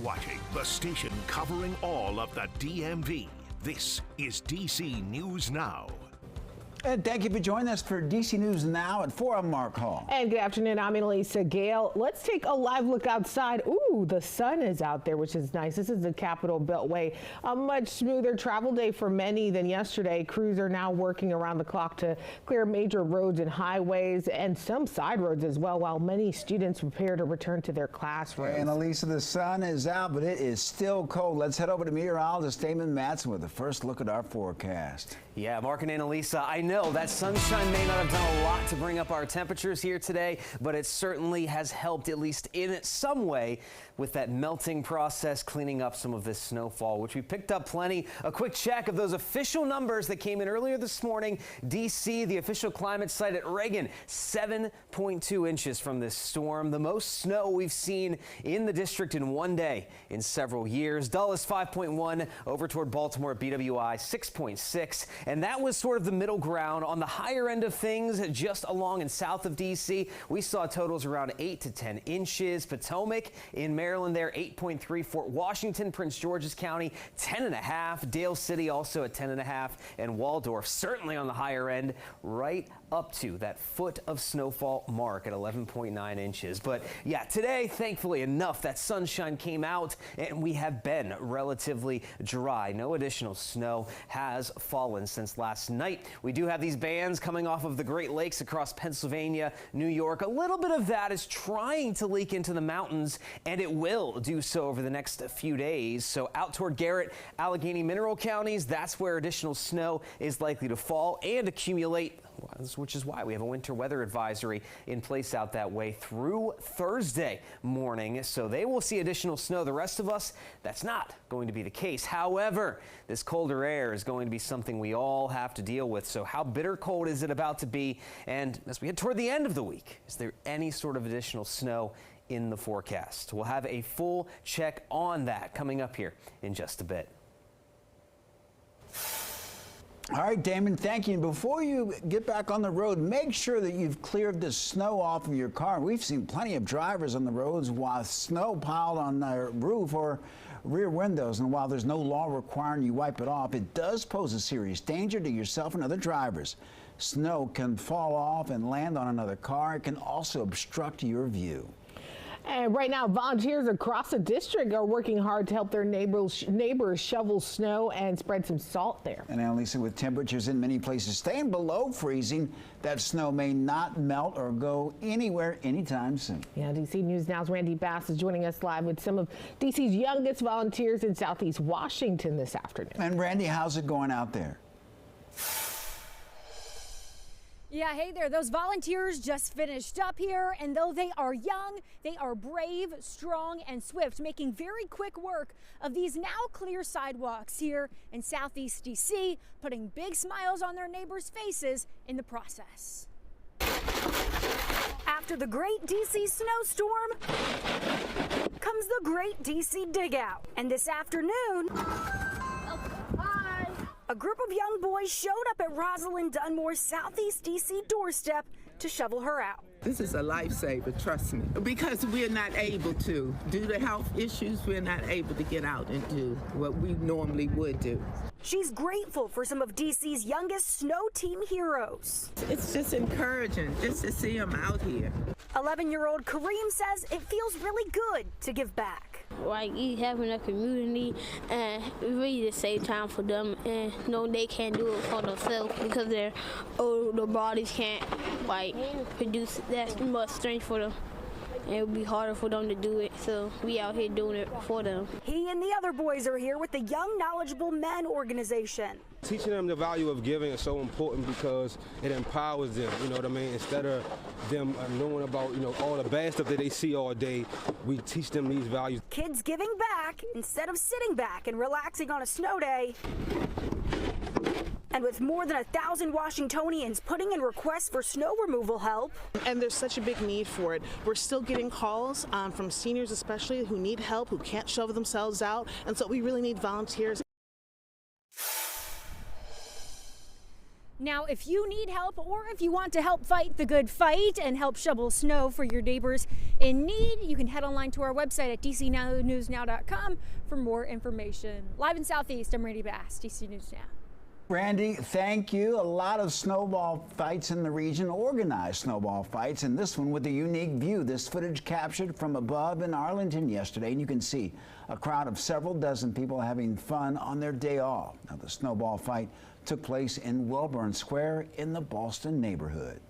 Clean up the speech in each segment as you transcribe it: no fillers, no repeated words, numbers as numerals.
watching the station covering all of the DMV. This is DC News Now. And thank you for joining us for DC News Now at 4. I'm Mark Hall. And good afternoon. I'm Annalisa Gale. Let's take a live look outside. Ooh, the sun is out there, which is nice. This is the Capitol Beltway. A much smoother travel day for many than yesterday. Crews are now working around the clock to clear major roads and highways and some side roads as well, while many students prepare to return to their classrooms. And Annalisa, the sun is out, but it is still cold. Let's head over to meteorologist Damon Matson with the first look at our forecast. Yeah, Mark and Annalisa, I know that sunshine may not have done a lot to bring up our temperatures here today, but it certainly has helped, at least in some way, with that melting process, cleaning up some of this snowfall, which we picked up plenty. A quick check of those official numbers that came in earlier this morning. DC, the official climate site at Reagan, 7.2 inches from this storm, the most snow we've seen in the district in one day in several years. Dulles 5.1, over toward Baltimore at BWI 6.6, and that was sort of the middle ground. On the higher end of things, just along and south of DC, we saw totals around 8 to 10 inches. Potomac in Maryland there, 8.3. Fort Washington, Prince George's County, 10.5. Dale City also at 10.5. And Waldorf certainly on the higher end, right up to that foot of snowfall mark at 11.9 inches. But yeah, today, thankfully enough, that sunshine came out and we have been relatively dry. No additional snow has fallen since last night. We do have these bands coming off of the Great Lakes across Pennsylvania, New York. A little bit of that is trying to leak into the mountains, and it will do so over the next few days. So out toward Garrett, Allegheny, Mineral counties, that's where additional snow is likely to fall and accumulate, which is why we have a winter weather advisory in place out that way through Thursday morning. So they will see additional snow. The rest of us, that's not going to be the case. However, this colder air is going to be something we all have to deal with. So how bitter cold is it about to be? And as we head toward the end of the week, is there any sort of additional snow in the forecast? We'll have a full check on that coming up here in just a bit. All right, Damon, thank you. And before you get back on the road, make sure that you've cleared the snow off of your car. We've seen plenty of drivers on the roads with snow piled on their roof or rear windows. And while there's no law requiring you wipe it off, it does pose a serious danger to yourself and other drivers. Snow can fall off and land on another car. It can also obstruct your view. And right now, volunteers across the district are working hard to help their neighbors shovel snow and spread some salt there. And Annalisa, with temperatures in many places staying below freezing, that snow may not melt or go anywhere anytime soon. Yeah, DC News Now's Randy Bass is joining us live with some of DC's youngest volunteers in Southeast Washington this afternoon. And Randy, how's it going out there? Yeah, hey there. Those volunteers just finished up here, and though they are young, they are brave, strong, and swift, making very quick work of these now clear sidewalks here in Southeast DC, putting big smiles on their neighbors' faces in the process. After the Great DC Snowstorm comes the Great DC Dig Out, and this afternoon, a group of young boys showed up at Rosalind Dunmore's Southeast DC doorstep to shovel her out. This is a lifesaver, trust me, because we're not able to. Due to health issues, we're not able to get out and do what we normally would do. She's grateful for some of DC's youngest snow team heroes. It's just encouraging just to see them out here. 11-year-old Kareem says it feels really good to give back. Like having a community and really to save time for them and know they can't do it for themselves because their bodies can't produce that much strength for them. It would be harder for them to do it, so we out here doing it for them. He and the other boys are here with the Young Knowledgeable Men organization. Teaching them the value of giving is so important because it empowers them, you know what I mean? Instead of them knowing about, all the bad stuff that they see all day, we teach them these values. Kids giving back instead of sitting back and relaxing on a snow day. And with more than 1,000 Washingtonians putting in requests for snow removal help. And there's such a big need for it. We're still getting calls from seniors especially who need help, who can't shovel themselves out. And so we really need volunteers. Now, if you need help or if you want to help fight the good fight and help shovel snow for your neighbors in need, you can head online to our website at dcnewsnow.com for more information. Live in Southeast, I'm Randy Bass, DC News Now. Randy, thank you. A lot of snowball fights in the region, organized snowball fights, and this one with a unique view. This footage captured from above in Arlington yesterday, and you can see a crowd of several dozen people having fun on their day off. Now, the snowball fight took place in Welborn Square in the Boston neighborhood.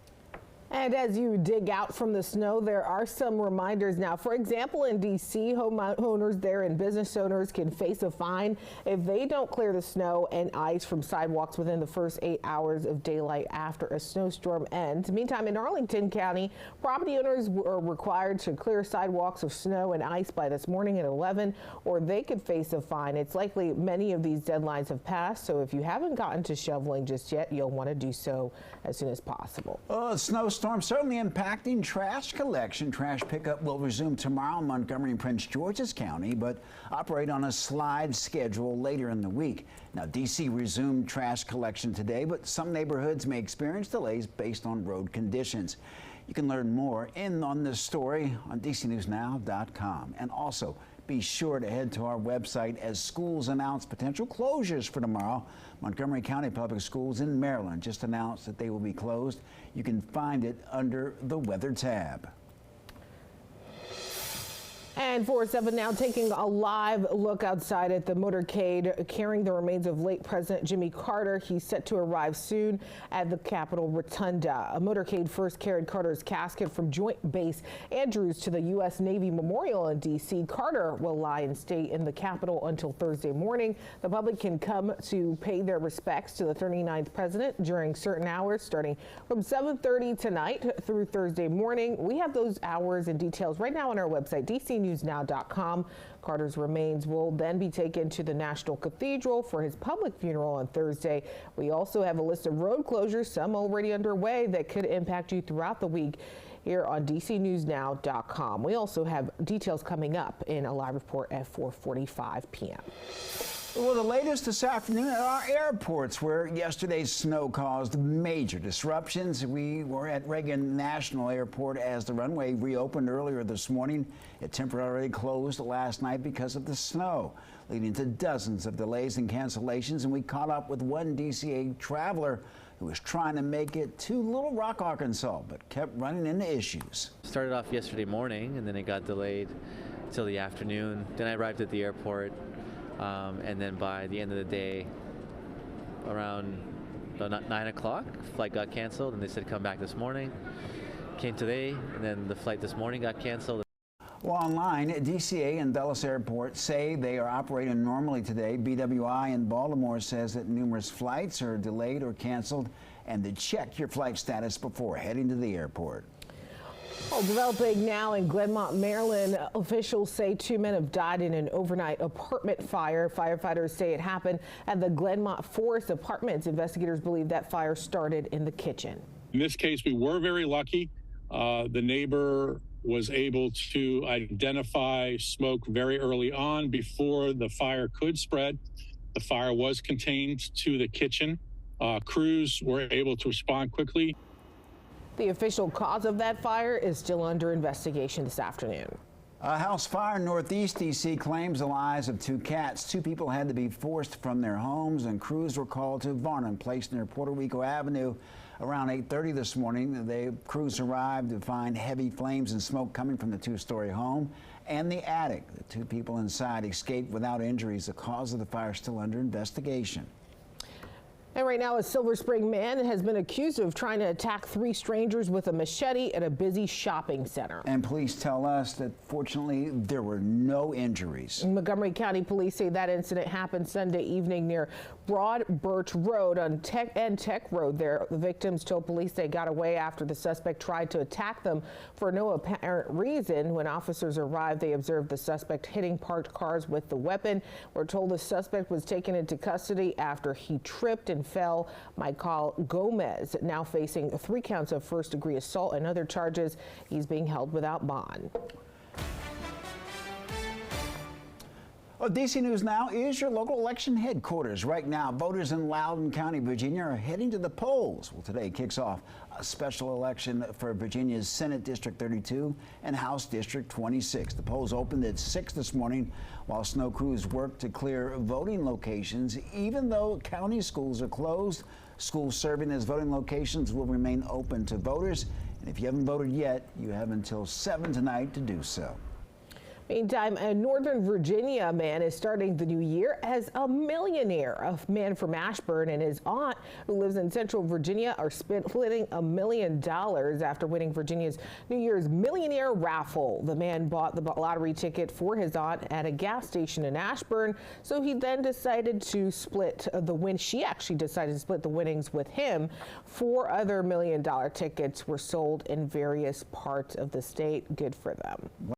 And as you dig out from the snow, there are some reminders now. For example, in D.C., homeowners there and business owners can face a fine if they don't clear the snow and ice from sidewalks within the first 8 hours of daylight after a snowstorm ends. Meantime, in Arlington County, property owners are required to clear sidewalks of snow and ice by this morning at 11, or they could face a fine. It's likely many of these deadlines have passed, so if you haven't gotten to shoveling just yet, you'll want to do so as soon as possible. Snowstorm certainly impacting trash collection. Trash pickup will resume tomorrow in Montgomery and Prince George's County, but operate on a slide schedule later in the week. Now, D.C. resumed trash collection today, but some neighborhoods may experience delays based on road conditions. You can learn more on this story on dcnewsnow.com. And also, be sure to head to our website as schools announce potential closures for tomorrow. Montgomery County Public Schools in Maryland just announced that they will be closed. You can find it under the Weather tab. And 4-7 now taking a live look outside at the motorcade carrying the remains of late President Jimmy Carter. He's set to arrive soon at the Capitol Rotunda. A motorcade first carried Carter's casket from Joint Base Andrews to the U.S. Navy Memorial in D.C. Carter will lie in state in the Capitol until Thursday morning. The public can come to pay their respects to the 39th president during certain hours starting from 7:30 tonight through Thursday morning. We have those hours and details right now on our website, dcnewsnow.com. Carter's remains will then be taken to the National Cathedral for his public funeral on Thursday. We also have a list of road closures, some already underway, that could impact you throughout the week here on dcnewsnow.com. We also have details coming up in a live report at 4:45 p.m. Well, the latest this afternoon at our airports, where yesterday's snow caused major disruptions. We were at Reagan National Airport as the runway reopened earlier this morning. It temporarily closed last night because of the snow, leading to dozens of delays and cancellations. And we caught up with one DCA traveler who was trying to make it to Little Rock, Arkansas, but kept running into issues. Started off yesterday morning, and then it got delayed till the afternoon. Then I arrived at the airport. And then by the end of the day, around 9 o'clock, flight got canceled, and they said come back this morning. Came today, and then the flight this morning got canceled. Well, online, DCA and Dulles Airport say they are operating normally today. BWI in Baltimore says that numerous flights are delayed or canceled, and to check your flight status before heading to the airport. Well, developing now in Glenmont, Maryland, officials say 2 men have died in an overnight apartment fire. Firefighters say it happened at the Glenmont Forest Apartments. Investigators believe that fire started in the kitchen. In this case, we were very lucky. The neighbor was able to identify smoke very early on before the fire could spread. The fire was contained to the kitchen. Crews were able to respond quickly. The official cause of that fire is still under investigation this afternoon. A house fire in Northeast D.C. claims the lives of 2 cats. 2 people had to be forced from their homes, and crews were called to Varnum Place near Puerto Rico Avenue around 8:30 this morning. The crews arrived to find heavy flames and smoke coming from the 2-story home and the attic. The 2 people inside escaped without injuries. The cause of the fire is still under investigation. And right now, a Silver Spring man has been accused of trying to attack 3 strangers with a machete at a busy shopping center. And police tell us that fortunately there were no injuries. Montgomery County police say that incident happened Sunday evening near Broad Birch Road on Tech Road there. The victims told police they got away after the suspect tried to attack them for no apparent reason. When officers arrived, they observed the suspect hitting parked cars with the weapon. We're told the suspect was taken into custody after he tripped and fell. Michael Gomez now facing 3 counts of first-degree assault and other charges. He's being held without bond. Well, DC News Now is your local election headquarters. Right now, voters in Loudoun County, Virginia are heading to the polls. Well, today kicks off a special election for Virginia's Senate District 32 and House District 26. The polls opened at 6 this morning while snow crews work to clear voting locations. Even though county schools are closed, schools serving as voting locations will remain open to voters. And if you haven't voted yet, you have until 7 tonight to do so. Meantime, a Northern Virginia man is starting the new year as a millionaire. A man from Ashburn and his aunt, who lives in Central Virginia, are splitting $1 million after winning Virginia's New Year's Millionaire Raffle. The man bought the lottery ticket for his aunt at a gas station in Ashburn, so he then decided to split the win. She actually decided to split the winnings with him. 4 other $1 million tickets were sold in various parts of the state. Good for them.